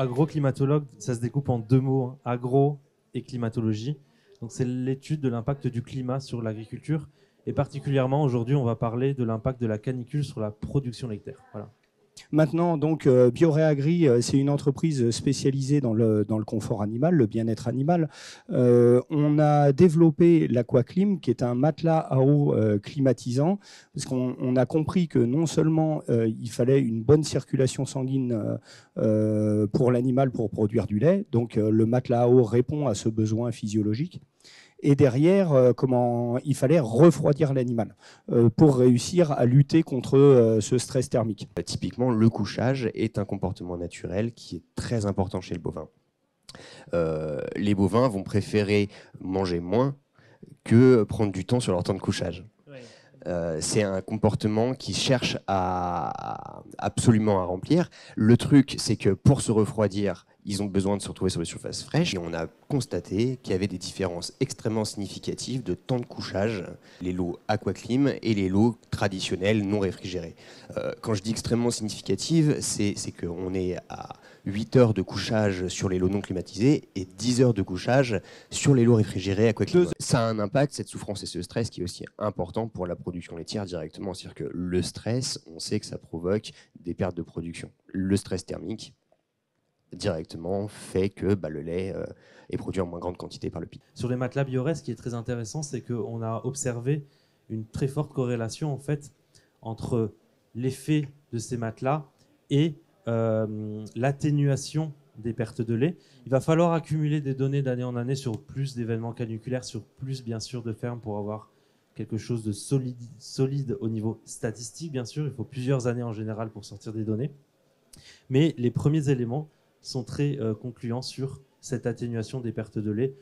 Agroclimatologue, ça se découpe en deux mots, hein, agro et climatologie. Donc c'est l'étude de l'impact du climat sur l'agriculture. Et particulièrement aujourd'hui, on va parler de l'impact de la canicule sur la production laitière. Voilà. Maintenant, donc, Bioréagri, c'est une entreprise spécialisée dans le confort animal, le bien-être animal. On a développé l'Aquaclim, qui est un matelas à eau climatisant, parce qu'on a compris que non seulement il fallait une bonne circulation sanguine pour l'animal pour produire du lait, donc le matelas à eau répond à ce besoin physiologique. Et derrière, il fallait refroidir l'animal pour réussir à lutter contre ce stress thermique. Typiquement, le couchage est un comportement naturel qui est très important chez le bovin. Les bovins vont préférer manger moins que prendre du temps sur leur temps de couchage. C'est un comportement qu'ils cherchent absolument à remplir. Le truc, c'est que pour se refroidir, ils ont besoin de se retrouver sur les surfaces fraîches. Et on a constaté qu'il y avait des différences extrêmement significatives de temps de couchage, les lots Aquaclim et les lots traditionnels non réfrigérés. Quand je dis extrêmement significative, c'est qu'on est à 8 heures de couchage sur les lots non climatisés et 10 heures de couchage sur les lots réfrigérés Aquaclim. Ça a un impact, cette souffrance et ce stress, qui est aussi important pour la production laitière directement. C'est-à-dire que le stress, on sait que ça provoque des pertes de production. Le stress thermique, directement, fait que le lait est produit en moins grande quantité par le pied. Sur les matelas Bioré, ce qui est très intéressant, c'est qu'on a observé une très forte corrélation en fait, entre l'effet de ces matelas et l'atténuation des pertes de lait. Il va falloir accumuler des données d'année en année sur plus d'événements caniculaires, sur plus bien sûr de fermes pour avoir quelque chose de solide au niveau statistique, bien sûr. Il faut plusieurs années en général pour sortir des données. Mais les premiers éléments sont très concluants sur cette atténuation des pertes de lait.